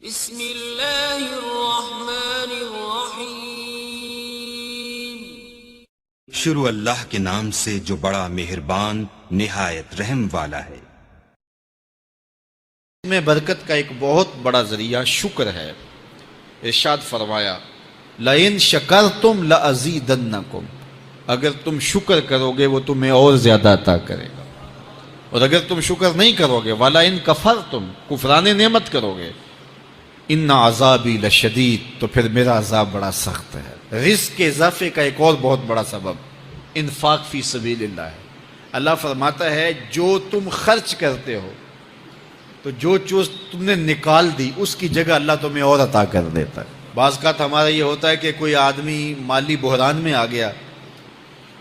بسم اللہ الرحمن الرحیم۔ شروع اللہ کے نام سے جو بڑا مہربان نہایت رحم والا ہے۔ میں برکت کا ایک بہت بڑا ذریعہ شکر ہے۔ ارشاد فرمایا لَإِن شَكَرْتُمْ لَأَزِيدَنَّكُمْ، اگر تم شکر کرو گے وہ تمہیں اور زیادہ عطا کرے گا، اور اگر تم شکر نہیں کرو گے وَلَئِن كَفَرْتُمْ، کفران نعمت کرو گے، ان عذابی لشدید، تو پھر میرا عذاب بڑا سخت ہے۔ رزق کے اضافے کا ایک اور بہت بڑا سبب انفاق فی سبیل اللہ ہے۔ اللہ فرماتا ہے جو تم خرچ کرتے ہو تو جو چیز تم نے نکال دی اس کی جگہ اللہ تمہیں اور عطا کر دیتا ہے۔ بعض اوقات ہمارا یہ ہوتا ہے کہ کوئی آدمی مالی بحران میں آ گیا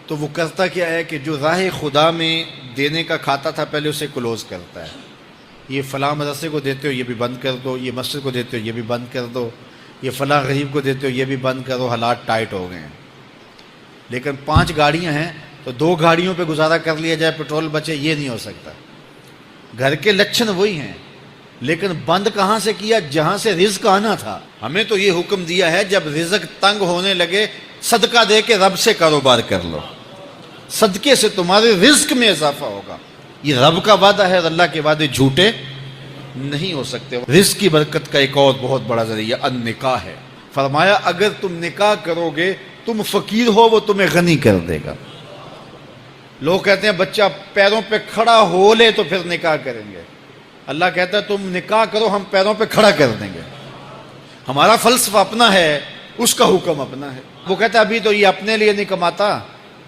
تو وہ کرتا کیا ہے کہ جو راہ خدا میں دینے کا کھاتا تھا پہلے اسے کلوز کرتا ہے، یہ فلاں مدرسے کو دیتے ہو یہ بھی بند کر دو، یہ مسجد کو دیتے ہو یہ بھی بند کر دو، یہ فلاں غریب کو دیتے ہو یہ بھی بند کرو، حالات ٹائٹ ہو گئے ہیں۔ لیکن 5 گاڑیاں ہیں تو 2 گاڑیوں پہ گزارا کر لیا جائے، پیٹرول بچے، یہ نہیں ہو سکتا۔ گھر کے لچھن وہی ہیں لیکن بند کہاں سے کیا؟ جہاں سے رزق آنا تھا۔ ہمیں تو یہ حکم دیا ہے جب رزق تنگ ہونے لگے صدقہ دے کے رب سے کاروبار کر لو، صدقے سے تمہارے رزق میں اضافہ ہوگا۔ یہ رب کا وعدہ ہے اور اللہ کے وعدے جھوٹے نہیں ہو سکتے۔ رزق کی برکت کا ایک اور بہت بڑا ذریعہ النکاح ہے۔ فرمایا اگر تم نکاح کرو گے، تم فقیر ہو وہ تمہیں غنی کر دے گا۔ لوگ کہتے ہیں بچہ پیروں پہ کھڑا ہو لے تو پھر نکاح کریں گے، اللہ کہتا ہے تم نکاح کرو ہم پیروں پہ کھڑا کر دیں گے۔ ہمارا فلسفہ اپنا ہے، اس کا حکم اپنا ہے۔ وہ کہتا ہے ابھی تو یہ اپنے لیے نہیں کماتا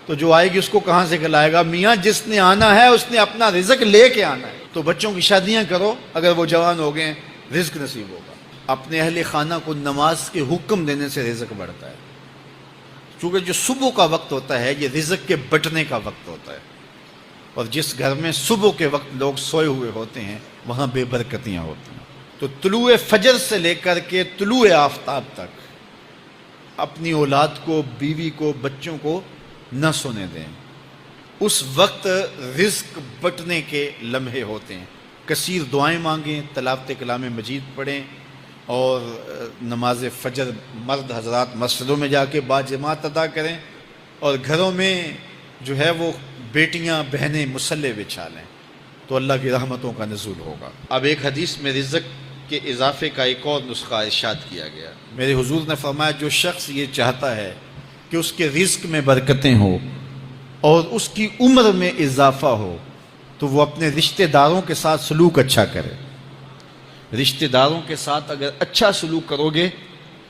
تو جو آئے گی اس کو کہاں سے کھلائے گا؟ میاں جس نے آنا ہے اس نے اپنا رزق لے کے آنا ہے۔ تو بچوں کی شادیاں کرو، اگر وہ جوان ہو گئے رزق نصیب ہوگا۔ اپنے اہل خانہ کو نماز کے حکم دینے سے رزق بڑھتا ہے، چونکہ جو صبح کا وقت ہوتا ہے یہ رزق کے بٹنے کا وقت ہوتا ہے، اور جس گھر میں صبح کے وقت لوگ سوئے ہوئے ہوتے ہیں وہاں بے برکتیاں ہوتی ہیں۔ تو طلوع فجر سے لے کر کے طلوع آفتاب تک اپنی اولاد کو، بیوی کو، بچوں کو نہ سونے دیں۔ اس وقت رزق بٹنے کے لمحے ہوتے ہیں۔ کثیر دعائیں مانگیں، تلاوت کلام مجید پڑھیں، اور نماز فجر مرد حضرات مسجدوں میں جا کے باجماعت ادا کریں، اور گھروں میں جو ہے وہ بیٹیاں بہنیں مصلے بچھا لیں تو اللہ کی رحمتوں کا نزول ہوگا۔ اب ایک حدیث میں رزق کے اضافے کا ایک اور نسخہ ارشاد کیا گیا۔ میرے حضور نے فرمایا جو شخص یہ چاہتا ہے کہ اس کے رزق میں برکتیں ہوں اور اس کی عمر میں اضافہ ہو تو وہ اپنے رشتہ داروں کے ساتھ سلوک اچھا کرے۔ رشتہ داروں کے ساتھ اگر اچھا سلوک کرو گے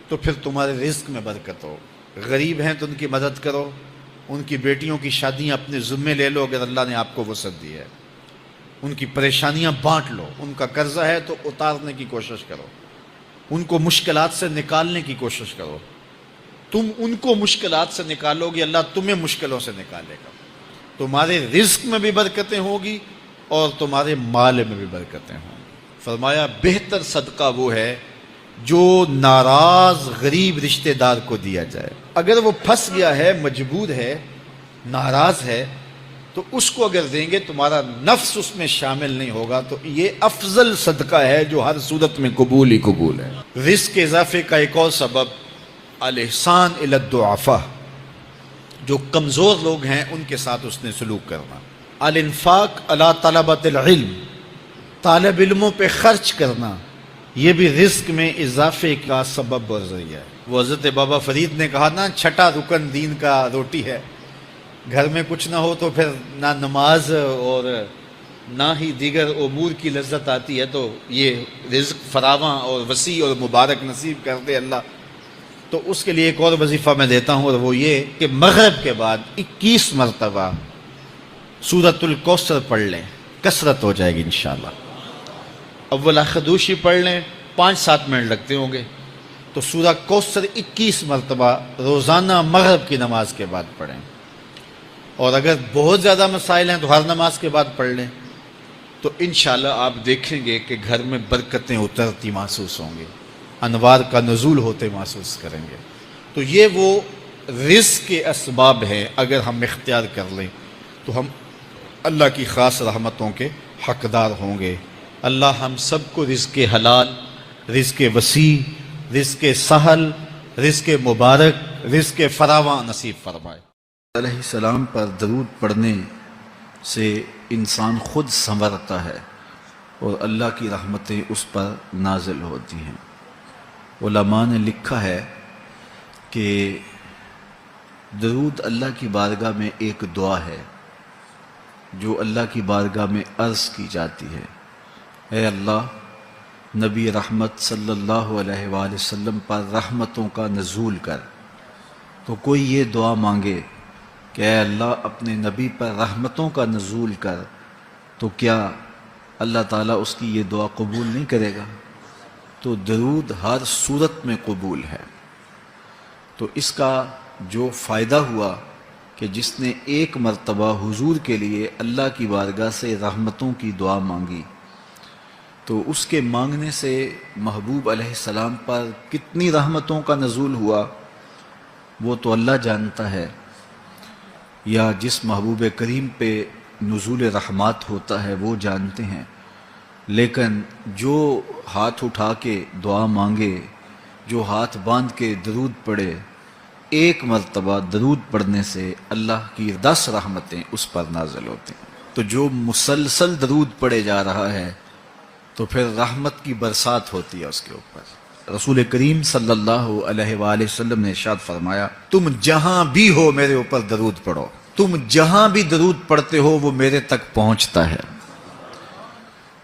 تو پھر تمہارے رزق میں برکت ہو۔ غریب ہیں تو ان کی مدد کرو، ان کی بیٹیوں کی شادیاں اپنے ذمے لے لو اگر اللہ نے آپ کو وسعت دی ہے، ان کی پریشانیاں بانٹ لو، ان کا قرضہ ہے تو اتارنے کی کوشش کرو، ان کو مشکلات سے نکالنے کی کوشش کرو۔ تم ان کو مشکلات سے نکالو گے، اللہ تمہیں مشکلوں سے نکالے گا۔ تمہارے رزق میں بھی برکتیں ہوگی اور تمہارے مال میں بھی برکتیں ہوں گی۔ فرمایا بہتر صدقہ وہ ہے جو ناراض غریب رشتہ دار کو دیا جائے۔ اگر وہ پھنس گیا ہے، مجبور ہے، ناراض ہے، تو اس کو اگر دیں گے تمہارا نفس اس میں شامل نہیں ہوگا، تو یہ افضل صدقہ ہے جو ہر صورت میں قبول ہی قبول ہے۔ رزق کے اضافے کا ایک اور سبب الاحسان الی الضعفاء، جو کمزور لوگ ہیں ان کے ساتھ اس نے سلوک کرنا۔ الانفاق علی طلبۃ العلم، طالب علموں پہ خرچ کرنا، یہ بھی رزق میں اضافے کا سبب اور ذریعہ ہے۔ وہ حضرت بابا فرید نے کہا نا، چھٹا رکن دین کا روٹی ہے۔ گھر میں کچھ نہ ہو تو پھر نہ نماز اور نہ ہی دیگر امور کی لذت آتی ہے، تو یہ رزق فراواں اور وسیع اور مبارک نصیب کر دے اللہ۔ تو اس کے لیے ایک اور وظیفہ میں دیتا ہوں، اور وہ یہ کہ مغرب کے بعد 21 مرتبہ سورۃ الکوثر پڑھ لیں، کثرت ہو جائے گی انشاءاللہ۔ اول خدوشی پڑھ لیں، 5-7 منٹ لگتے ہوں گے، تو سورہ کوثر 21 مرتبہ روزانہ مغرب کی نماز کے بعد پڑھیں، اور اگر بہت زیادہ مسائل ہیں تو ہر نماز کے بعد پڑھ لیں، تو انشاءاللہ آپ دیکھیں گے کہ گھر میں برکتیں اترتی محسوس ہوں گی، انوار کا نزول ہوتے محسوس کریں گے۔ تو یہ وہ رزق کے اسباب ہیں، اگر ہم اختیار کر لیں تو ہم اللہ کی خاص رحمتوں کے حقدار ہوں گے۔ اللہ ہم سب کو رزق حلال رزق وسیع، رزق سہل، رزق مبارک، رزق فراواں نصیب فرمائے۔ علیہ السلام پر درود پڑھنے سے انسان خود سنورتا ہے اور اللہ کی رحمتیں اس پر نازل ہوتی ہیں۔ علماء نے لکھا ہے کہ درود اللہ کی بارگاہ میں ایک دعا ہے جو اللہ کی بارگاہ میں عرض کی جاتی ہے، اے اللہ، نبی رحمت صلی اللہ علیہ وآلہ وسلم پر رحمتوں کا نزول کر۔ تو کوئی یہ دعا مانگے کہ اے اللہ اپنے نبی پر رحمتوں کا نزول کر، تو کیا اللہ تعالیٰ اس کی یہ دعا قبول نہیں کرے گا؟ تو درود ہر صورت میں قبول ہے۔ تو اس کا جو فائدہ ہوا کہ جس نے ایک مرتبہ حضور کے لیے اللہ کی بارگاہ سے رحمتوں کی دعا مانگی، تو اس کے مانگنے سے محبوب علیہ السلام پر کتنی رحمتوں کا نزول ہوا وہ تو اللہ جانتا ہے، یا جس محبوب کریم پہ نزول رحمات ہوتا ہے وہ جانتے ہیں، لیکن جو ہاتھ اٹھا کے دعا مانگے، جو ہاتھ باندھ کے درود پڑھے، ایک مرتبہ درود پڑھنے سے اللہ کی 10 رحمتیں اس پر نازل ہوتی ہیں۔ تو جو مسلسل درود پڑھے جا رہا ہے تو پھر رحمت کی برسات ہوتی ہے اس کے اوپر۔ رسول کریم صلی اللہ علیہ وآلہ وسلم نے ارشاد فرمایا، تم جہاں بھی ہو میرے اوپر درود پڑھو، تم جہاں بھی درود پڑھتے ہو وہ میرے تک پہنچتا ہے۔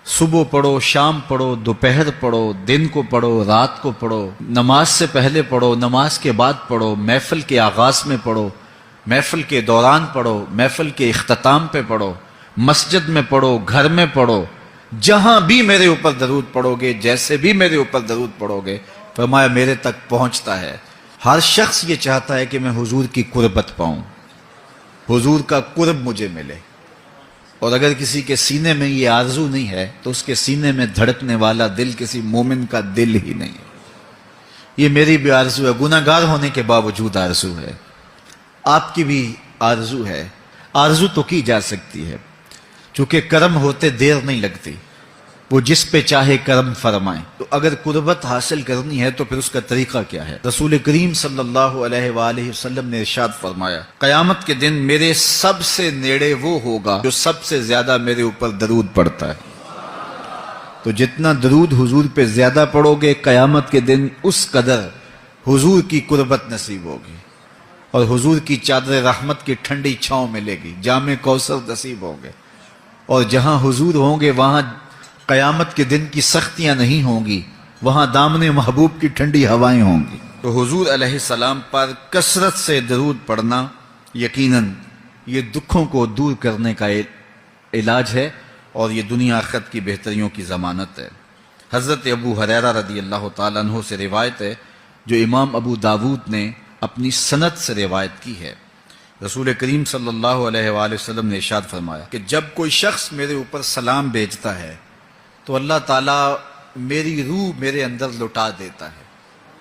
صبح پڑھو، شام پڑھو، دوپہر پڑھو، دن کو پڑھو، رات کو پڑھو، نماز سے پہلے پڑھو، نماز کے بعد پڑھو، محفل کے آغاز میں پڑھو، محفل کے دوران پڑھو، محفل کے اختتام پہ پڑھو، مسجد میں پڑھو، گھر میں پڑھو، جہاں بھی میرے اوپر درود پڑھو گے، جیسے بھی میرے اوپر درود پڑھو گے، فرمایا میرے تک پہنچتا ہے۔ ہر شخص یہ چاہتا ہے کہ میں حضور کی قربت پاؤں، حضور کا قرب مجھے ملے، اور اگر کسی کے سینے میں یہ آرزو نہیں ہے تو اس کے سینے میں دھڑکنے والا دل کسی مومن کا دل ہی نہیں ہے۔ یہ میری بھی آرزو ہے، گناہ گار ہونے کے باوجود آرزو ہے، آپ کی بھی آرزو ہے، آرزو تو کی جا سکتی ہے، چونکہ کرم ہوتے دیر نہیں لگتی، وہ جس پہ چاہے کرم فرمائیں۔ تو اگر قربت حاصل کرنی ہے تو پھر اس کا طریقہ کیا ہے؟ رسول کریم صلی اللہ علیہ وآلہ وسلم نے ارشاد فرمایا، قیامت کے دن میرے سب سے نیڑے وہ ہوگا جو سب سے زیادہ میرے اوپر درود پڑتا ہے۔ تو جتنا درود حضور پہ زیادہ پڑھو گے قیامت کے دن اس قدر حضور کی قربت نصیب ہوگی، اور حضور کی چادر رحمت کی ٹھنڈی چھاؤں ملے گی، جام کوثر نصیب ہوں گے، اور جہاں حضور ہوں گے وہاں قیامت کے دن کی سختیاں نہیں ہوں گی، وہاں دامن محبوب کی ٹھنڈی ہوائیں ہوں گی۔ تو حضور علیہ السلام پر کثرت سے درود پڑھنا یقیناً یہ دکھوں کو دور کرنے کا علاج ہے، اور یہ دنیا آخرت کی بہتریوں کی ضمانت ہے۔ حضرت ابو ہریرہ رضی اللہ تعالیٰ عنہ سے روایت ہے جو امام ابو داود نے اپنی سند سے روایت کی ہے۔ رسول کریم صلی اللہ علیہ وآلہ وسلم نے ارشاد فرمایا کہ جب کوئی شخص میرے اوپر سلام بھیجتا ہے تو اللہ تعالیٰ میری روح میرے اندر لوٹا دیتا ہے،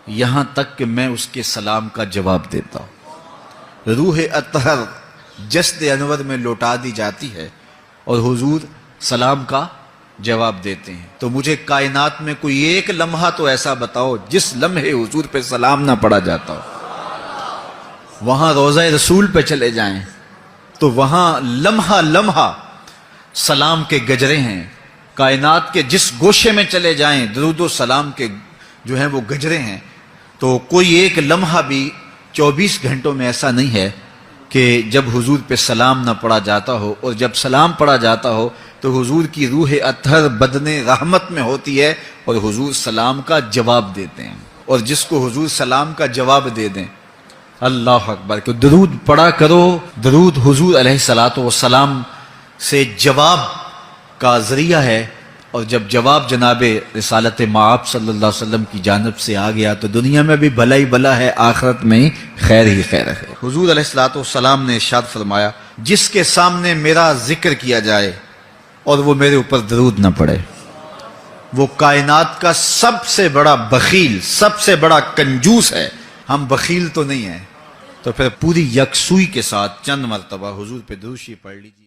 یہاں تک کہ میں اس کے سلام کا جواب دیتا ہوں۔ روح اطہر جسد انور میں لوٹا دی جاتی ہے اور حضور سلام کا جواب دیتے ہیں۔ تو مجھے کائنات میں کوئی ایک لمحہ تو ایسا بتاؤ جس لمحے حضور پہ سلام نہ پڑھا جاتا ہو۔ وہاں روضہ رسول پہ چلے جائیں تو وہاں لمحہ لمحہ سلام کے گجرے ہیں، کائنات کے جس گوشے میں چلے جائیں درود و سلام کے جو ہیں وہ گجرے ہیں۔ تو کوئی ایک لمحہ بھی 24 گھنٹوں میں ایسا نہیں ہے کہ جب حضور پہ سلام نہ پڑھا جاتا ہو، اور جب سلام پڑھا جاتا ہو تو حضور کی روح اطہر بدن رحمت میں ہوتی ہے اور حضور سلام کا جواب دیتے ہیں، اور جس کو حضور سلام کا جواب دے دیں، اللہ اکبر، کہ درود پڑھا کرو۔ درود حضور علیہ الصلوۃ والسلام سے جواب کا ذریعہ ہے، اور جب جواب جناب رسالت مآب صلی اللہ علیہ وسلم کی جانب سے آ گیا تو دنیا میں بھی بھلا ہی بھلا ہے، آخرت میں خیر ہی خیر ہے۔ حضور علیہ الصلوۃ والسلام نے ارشاد فرمایا، جس کے سامنے میرا ذکر کیا جائے اور وہ میرے اوپر درود نہ پڑے، وہ کائنات کا سب سے بڑا بخیل، سب سے بڑا کنجوس ہے۔ ہم بخیل تو نہیں ہیں، تو پھر پوری یکسوئی کے ساتھ چند مرتبہ حضور پہ درود شریف پڑھ لیجیے۔